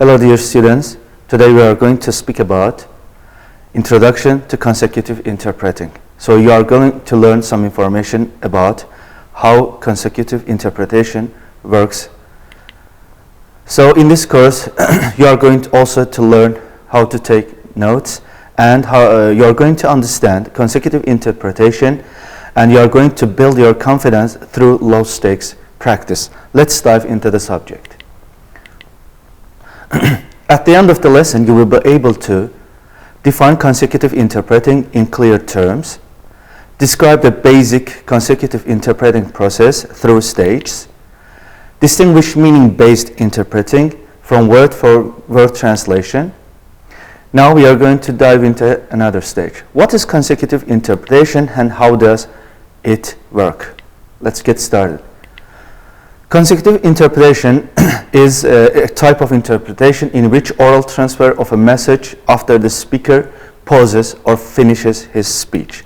Hello dear students, today we are going to speak about Introduction to Consecutive Interpreting. So you are going to learn some information about how consecutive interpretation works. So in this course you are going to also to learn how to take notes and how you are going to understand consecutive interpretation, and you are going to build your confidence through low stakes practice. Let's dive into the subject. At the end of the lesson, you will be able to define consecutive interpreting in clear terms, describe the basic consecutive interpreting process through stages, distinguish meaning-based interpreting from word-for-word translation. Now we are going to dive into another stage. What is consecutive interpretation and how does it work? Let's get started. Consecutive interpretation is a type of interpretation in which oral transfer of a message after the speaker pauses or finishes his speech.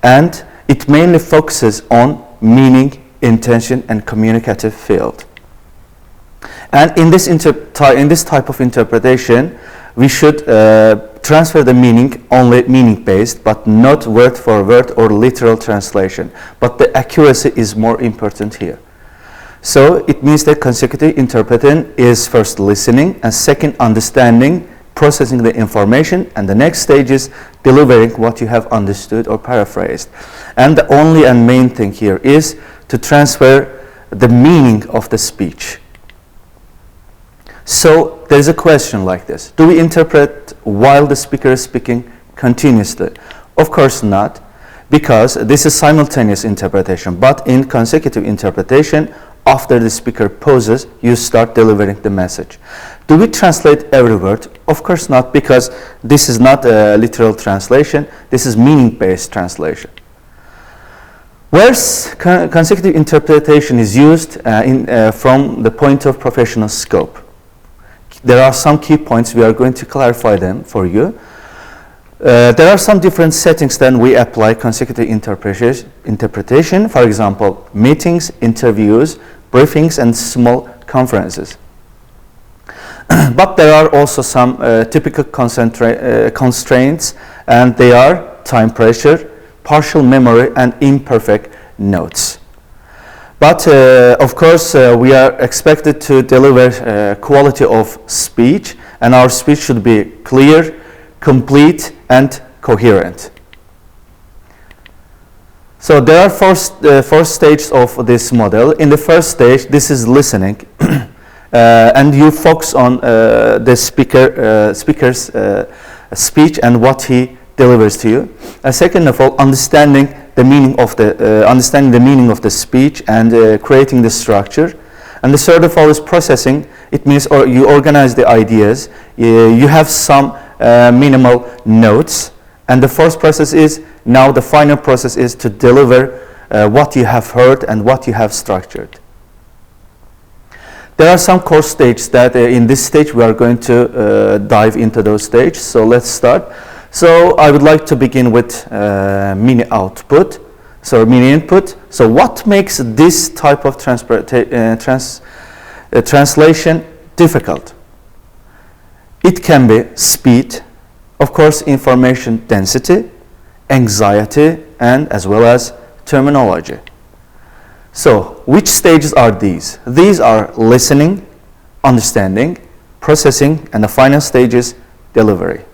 And it mainly focuses on meaning, intention, and communicative field. And in this type of interpretation, we should transfer the meaning only meaning-based, but not word-for-word or literal translation. But the accuracy is more important here. So it means that consecutive interpreting is first listening, and second understanding, processing the information, and the next stage is delivering what you have understood or paraphrased. And the only and main thing here is to transfer the meaning of the speech. So there is a question like this: do we interpret while the speaker is speaking continuously? Of course not, because this is simultaneous interpretation. But in consecutive interpretation, after the speaker pauses, you start delivering the message. Do we translate every word? Of course not, because this is not a literal translation. This is meaning-based translation. Where consecutive interpretation is used from the point of professional scope, there are some key points. We are going to clarify them for you. There are some different settings that we apply consecutive interpretation. For example, meetings, interviews, briefings, and small conferences. But there are also some typical constraints, and they are time pressure, partial memory, and imperfect notes. But of course, we are expected to deliver quality of speech, and our speech should be clear, complete, and coherent. So there are four stages of this model. In the first stage, this is listening, and you focus on the speaker's speech and what he delivers to you. Second of all, understanding the meaning of the speech and creating the structure. And the third of all is processing. It means you organize the ideas. You have some minimal notes. And the fourth process is, now the final process is to deliver what you have heard and what you have structured. There are some core stages that in this stage we are going to dive into those stages. So let's start. So I would like to begin with mini input. So what makes this type of translation difficult? It can be speed, of course, information density, anxiety, and as well as terminology. So which stages are these? These are listening, understanding, processing, and the final stage is delivery.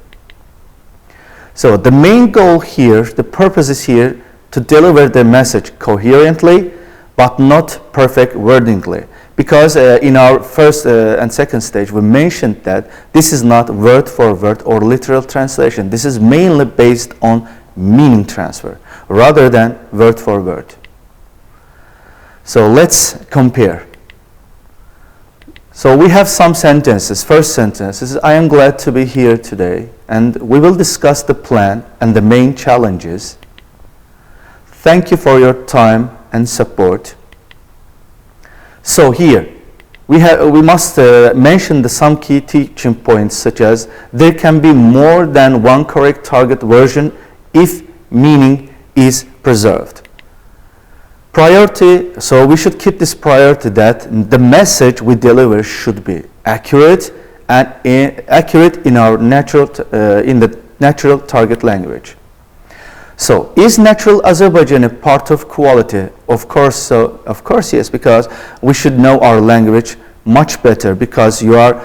So the main goal here, the purpose is here to deliver the message coherently, but not perfect wordingly. Because in our first and second stage, we mentioned that this is not word for word or literal translation. This is mainly based on meaning transfer rather than word for word. So let's compare. So we have some sentences. First sentence is, I am glad to be here today, and we will discuss the plan and the main challenges. Thank you for your time and support. So here, we must mention some key teaching points, such as there can be more than one correct target version if meaning is preserved. Priority, so we should keep this priority that the message we deliver should be accurate and accurate in our in the natural target language. So, is natural Azerbaijani a part of quality? Of course, of course, yes, because we should know our language much better, because you are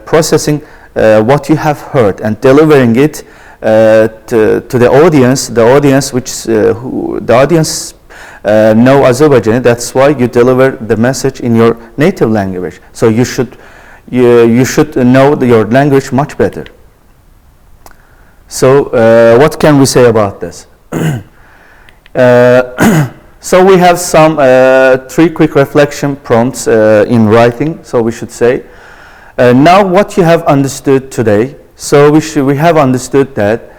processing what you have heard and delivering it to the audience. The audience know Azerbaijani. That's why you deliver the message in your native language. So you should know your language much better. So what can we say about this? So we have some 3 quick reflection prompts in writing. So we should say, now what you have understood today. So we have understood that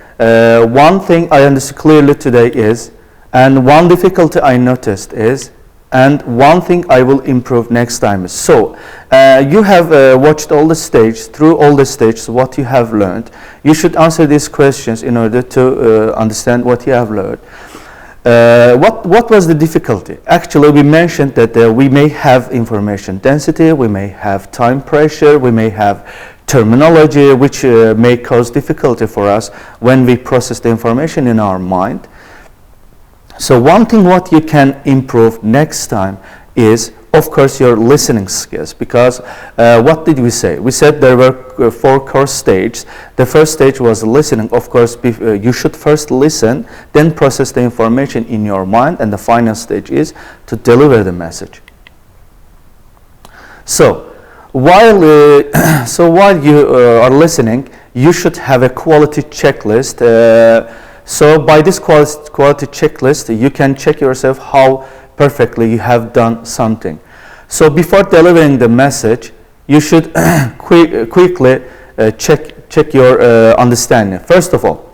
one thing I understood clearly today is, and one difficulty I noticed is, and one thing I will improve next time is. So you have watched all the stages, through all the stages, what you have learned. You should answer these questions in order to understand what you have learned. What was the difficulty? Actually, we mentioned that we may have information density, we may have time pressure, we may have terminology which may cause difficulty for us when we process the information in our mind. So one thing what you can improve next time is, of course, your listening skills, because what did we say? We said there were 4 core stages. The first stage was listening. Of course, you should first listen, then process the information in your mind, and the final stage is to deliver the message. So while you are listening, you should have a quality checklist. So by this quality checklist, you can check yourself how perfectly you have done something. So before delivering the message, you should quickly check your understanding. First of all,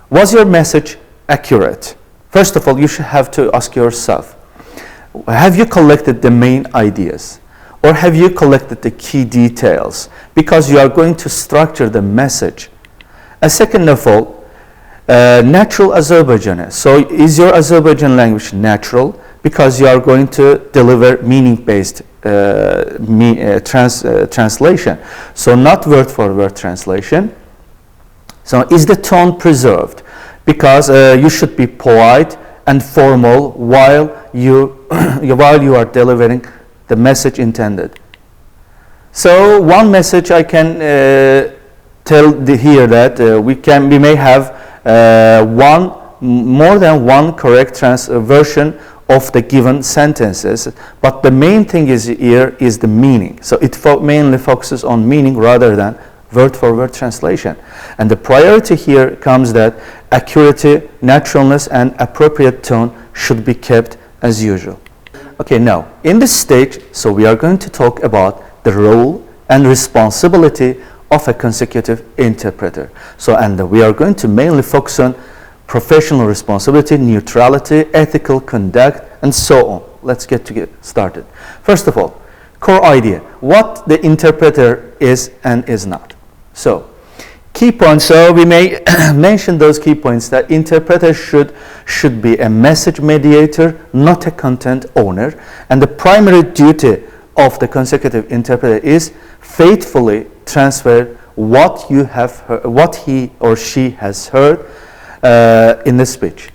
was your message accurate? First of all, you should have to ask yourself, have you collected the main ideas? Or have you collected the key details? Because you are going to structure the message. And second of all, natural Azerbaijani. So is your Azerbaijan language natural? Because you are going to deliver meaning-based translation. So not word-for-word translation. So is the tone preserved? Because you should be polite and formal while you are delivering the message intended. So one message I can tell here that we may have more than one correct version of the given sentences, but the main thing here is the meaning. So it mainly focuses on meaning rather than word-for-word translation. And the priority here comes that accuracy, naturalness, and appropriate tone should be kept as usual. Okay, now in this stage, so we are going to talk about the role and responsibility of a consecutive interpreter. So, and we are going to mainly focus on professional responsibility, neutrality, ethical conduct, and so on. Let's get started. First of all, core idea, what the interpreter is and is not. So, key points, so we may mention those key points that interpreter should be a message mediator, not a content owner, and the primary duty of the consecutive interpreter is faithfully transfer what you have heard, what he or she has heard in the speech.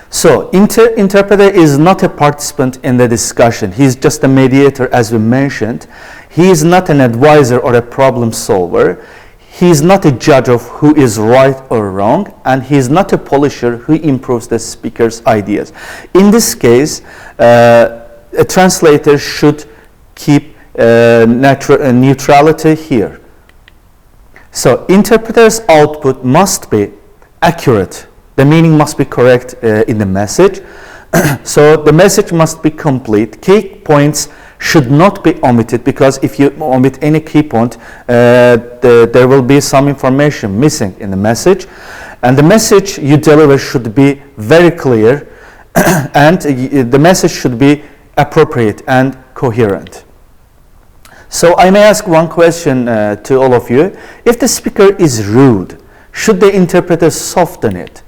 So interpreter is not a participant in the discussion. He is just a mediator, as we mentioned. He is not an advisor or a problem solver. He is not a judge of who is right or wrong, and he is not a polisher who improves the speaker's ideas. In this case, a translator should keep neutrality here. So interpreter's output must be accurate. The meaning must be correct in the message. So the message must be complete. Key points should not be omitted, because if you omit any key point, there will be some information missing in the message. And the message you deliver should be very clear, and the message should be appropriate and coherent. So I may ask one question to all of you. If the speaker is rude, should the interpreter soften it?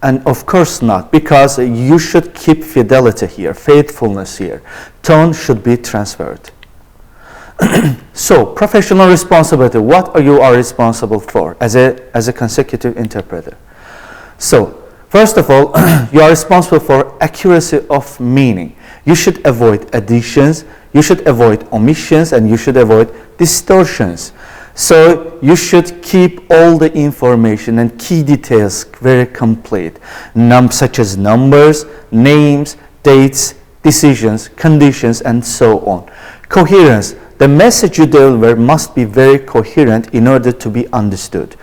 And of course not, because you should keep fidelity here, faithfulness here. Tone should be transferred. So, professional responsibility. What are you responsible for as a consecutive interpreter? So, first of all, you are responsible for accuracy of meaning. You should avoid additions, you should avoid omissions, and you should avoid distortions. So you should keep all the information and key details very complete, such as numbers, names, dates, decisions, conditions, and so on. Coherence. The message you deliver must be very coherent in order to be understood,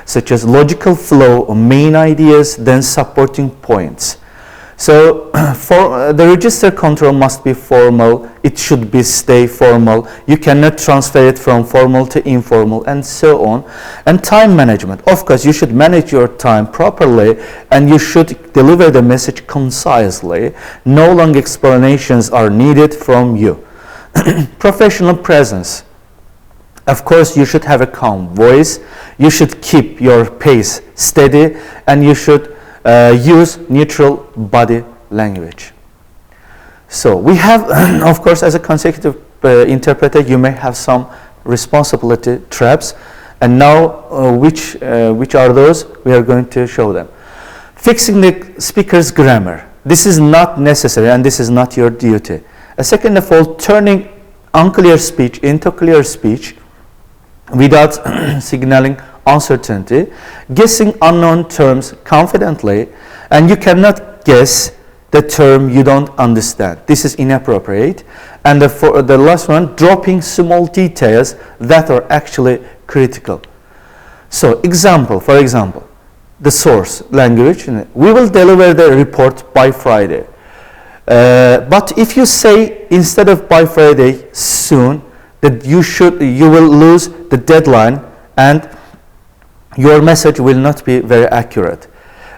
such as logical flow or main ideas, then supporting points. So for the register control must be formal, it should stay formal, you cannot transfer it from formal to informal, and so on. And time management, of course you should manage your time properly and you should deliver the message concisely. No long explanations are needed from you. Professional presence. Of course, you should have a calm voice, you should keep your pace steady, and you should use neutral body language. So we have, of course, as a consecutive interpreter, you may have some responsibility traps, and now which are those? We are going to show them. Fixing the speaker's grammar. This is not necessary, and this is not your duty. Second of all, turning unclear speech into clear speech without signaling uncertainty, guessing unknown terms confidently, and you cannot guess the term you don't understand. This is inappropriate. And the last one, dropping small details that are actually critical. So for example, the source language, we will deliver the report by Friday. But if you say instead of by Friday soon, that you will lose the deadline and your message will not be very accurate.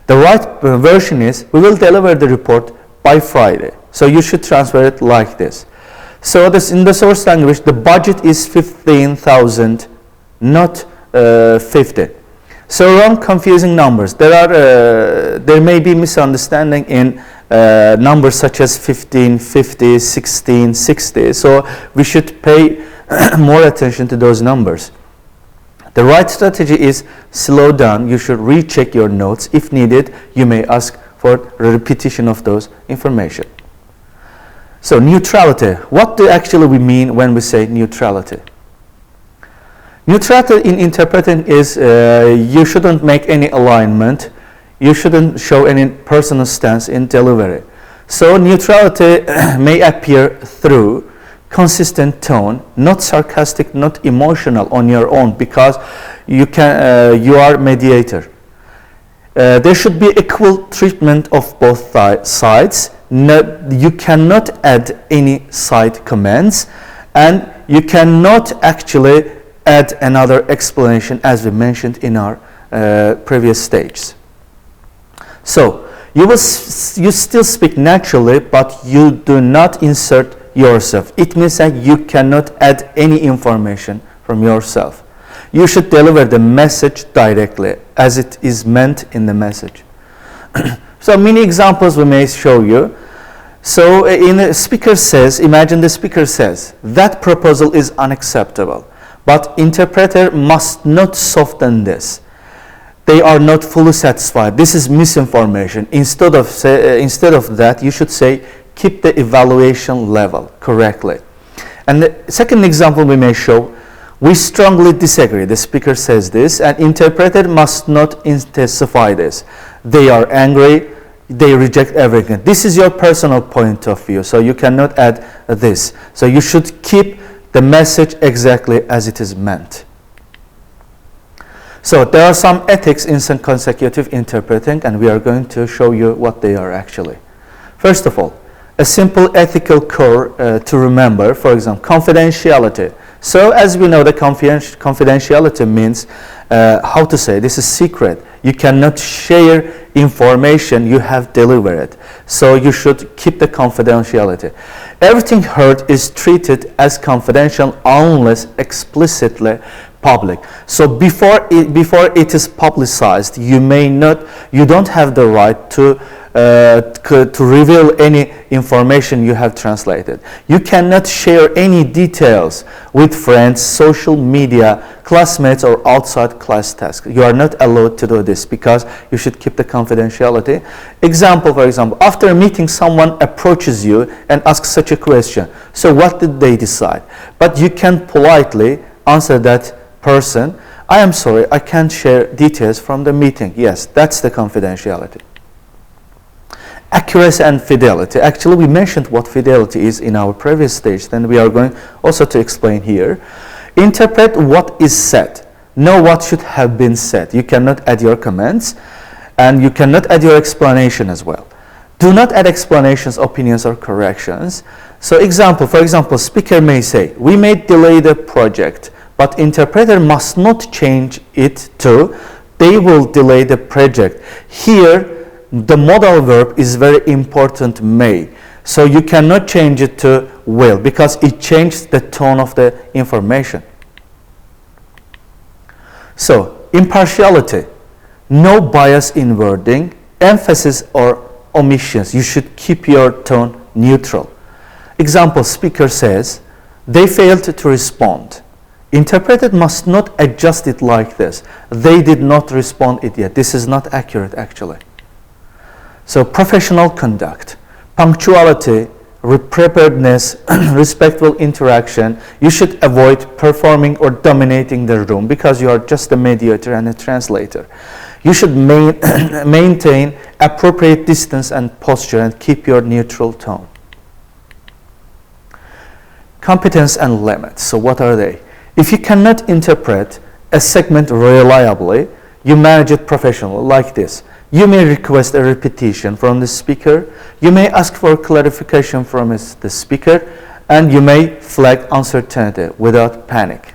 The right version is, we will deliver the report by Friday. So you should transfer it like this. So this in the source language, the budget is 15,000, not 50. So wrong, confusing numbers. There may be misunderstanding in numbers such as 15, 50, 16, 60. So we should pay more attention to those numbers. The right strategy is slow down. You should recheck your notes. If needed, you may ask for a repetition of those information. So neutrality. What do actually we mean when we say neutrality? Neutrality in interpreting is you shouldn't make any alignment. You shouldn't show any personal stance in delivery. So neutrality may appear through consistent tone, not sarcastic, not emotional on your own, because you are mediator. There should be equal treatment of both sides. You cannot add any side comments, and you cannot actually add another explanation as we mentioned in our previous stages. So you still speak naturally, but you do not insert yourself. It means that you cannot add any information from yourself. You should deliver the message directly as it is meant in the message. So many examples we may show you. So in the speaker says, imagine the speaker says, that proposal is unacceptable, but interpreter must not soften this. They are not fully satisfied. This is misinformation. Instead of that, you should say, keep the evaluation level correctly. And the second example we may show, we strongly disagree. The speaker says this, and interpreter must not intensify this. They are angry, they reject everything. This is your personal point of view, so you cannot add this. So you should keep the message exactly as it is meant. So there are some ethics in some consecutive interpreting, and we are going to show you what they are actually. First of all, a simple ethical core to remember, for example, confidentiality. So as we know, the confidentiality means, how to say, this is secret. You cannot share information you have delivered. So you should keep the confidentiality. Everything heard is treated as confidential unless explicitly public. So before it is publicized, you don't have the right to reveal any information you have translated. You cannot share any details with friends, social media, classmates, or outside class tasks. You are not allowed to do this because you should keep the confidentiality. For example, after a meeting, someone approaches you and asks such a question. So what did they decide? But you can politely answer that person, I am sorry, I can't share details from the meeting. Yes, that's the confidentiality. Accuracy and fidelity. Actually, we mentioned what fidelity is in our previous stage, then we are going also to explain here. Interpret what is said. Know what should have been said. You cannot add your comments, and you cannot add your explanation as well. Do not add explanations, opinions, or corrections. So for example, speaker may say, we may delay the project, but interpreter must not change it to, they will delay the project. Here, the modal verb is very important, may. So you cannot change it to will because it changed the tone of the information. So, impartiality. No bias in wording, emphasis or omissions. You should keep your tone neutral. Example, speaker says, they failed to respond. Interpreter must not adjust it like this. They did not respond it yet. This is not accurate actually. So professional conduct, punctuality, preparedness, respectful interaction. You should avoid performing or dominating the room because you are just a mediator and a translator. You should maintain appropriate distance and posture and keep your neutral tone. Competence and limits. So what are they? If you cannot interpret a segment reliably, you manage it professionally like this. You may request a repetition from the speaker, you may ask for clarification from the speaker, and you may flag uncertainty without panic.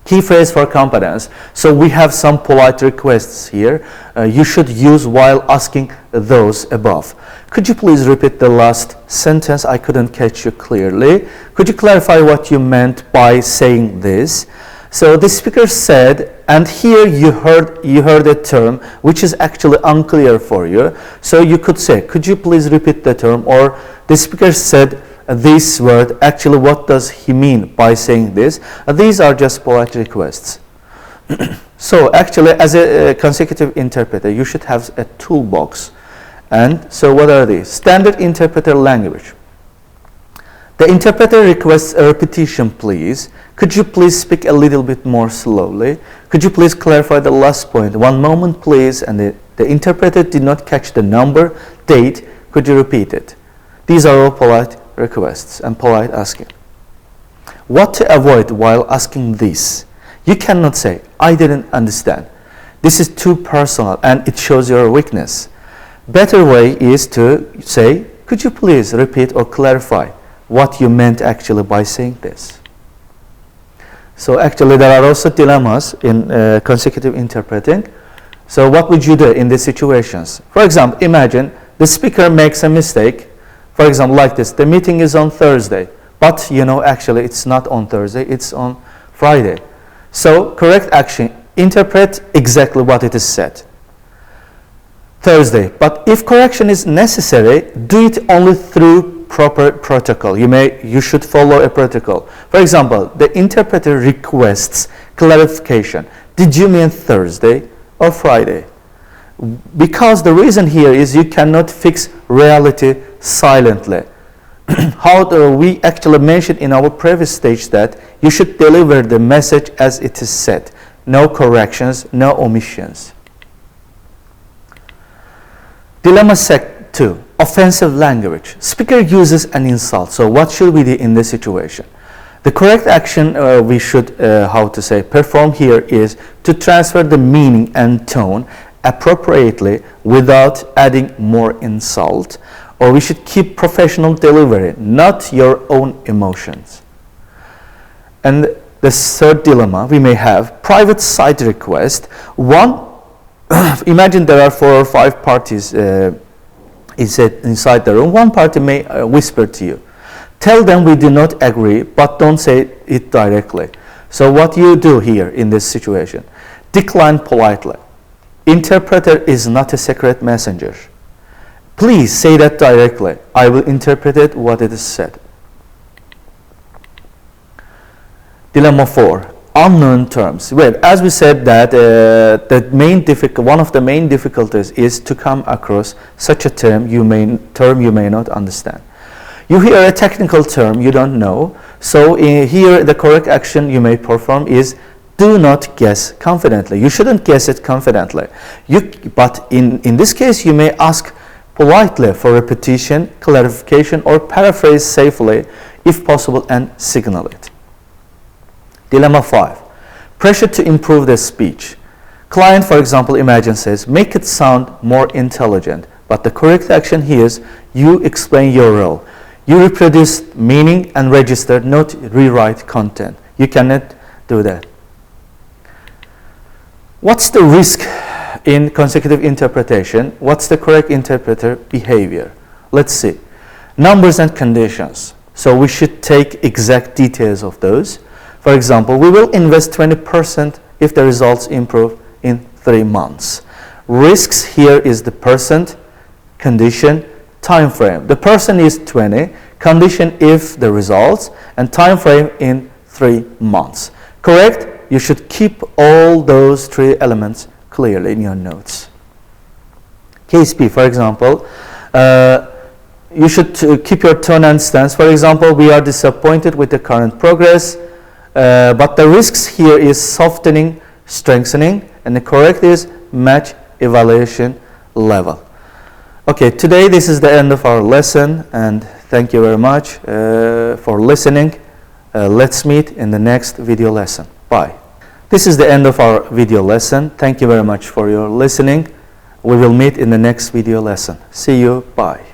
Key phrase for competence. So we have some polite requests here. You should use while asking those above. Could you please repeat the last sentence? I couldn't catch you clearly. Could you clarify what you meant by saying this? So the speaker said, and here you heard a term which is actually unclear for you. So you could say, could you please repeat the term? Or the speaker said this word, actually what does he mean by saying this? These are just polite requests. So actually as a consecutive interpreter, you should have a toolbox. And so what are these? Standard interpreter language. The interpreter requests a repetition, please. Could you please speak a little bit more slowly? Could you please clarify the last point? One moment, please. And the interpreter did not catch the number, date. Could you repeat it? These are all polite requests and polite asking. What to avoid while asking this? You cannot say, I didn't understand. This is too personal and it shows your weakness. Better way is to say, could you please repeat or clarify what you meant actually by saying this? So actually there are also dilemmas in consecutive interpreting. So what would you do in these situations? For example, imagine the speaker makes a mistake. For example, like this, the meeting is on Thursday, but you know actually it's not on Thursday, it's on Friday. So correct action, interpret exactly what it is said. Thursday, but if correction is necessary, do it only through proper protocol. You should follow a protocol. For example, the interpreter requests clarification. Did you mean Thursday or Friday? Because the reason here is you cannot fix reality silently. How do we actually mentioned in our previous stage that you should deliver the message as it is said. No corrections, no omissions. Dilemma 2. Offensive language. Speaker uses an insult. So what should we do in this situation? The correct action we should, perform here is to transfer the meaning and tone appropriately without adding more insult. Or we should keep professional delivery, not your own emotions. And the third dilemma we may have, private side request. Imagine there are 4 or 5 parties inside the room. One party may whisper to you. Tell them we do not agree, but don't say it directly. So what you do here in this situation? Decline politely. Interpreter is not a secret messenger. Please say that directly. I will interpret it what it is said. Dilemma 4. Unknown terms. Well, as we said that one of the main difficulties is to come across such a term you may not understand. You hear a technical term you don't know, so here the correct action you may perform is do not guess confidently. You shouldn't guess it confidently. But in this case, you may ask politely for repetition, clarification, or paraphrase safely if possible and signal it. Dilemma 5. Pressure to improve the speech. Client, for example, imagine says, make it sound more intelligent, but the correct action here is you explain your role. You reproduce meaning and register, not rewrite content. You cannot do that. What's the risk in consecutive interpretation? What's the correct interpreter behavior? Let's see. Numbers and conditions. So we should take exact details of those. For example, we will invest 20% if the results improve in 3 months. Risks here is the percent, condition, time frame. The person is 20, condition if the results, and time frame in 3 months. Correct? You should keep all those 3 elements clearly in your notes. Case B, for example, you should keep your tone and stance. For example, we are disappointed with the current progress, but the risks here is softening, strengthening, and the correct is match evaluation level. Okay, today this is the end of our lesson, and thank you very much for listening. Let's meet in the next video lesson. Bye. This is the end of our video lesson. Thank you very much for your listening. We will meet in the next video lesson. See you. Bye.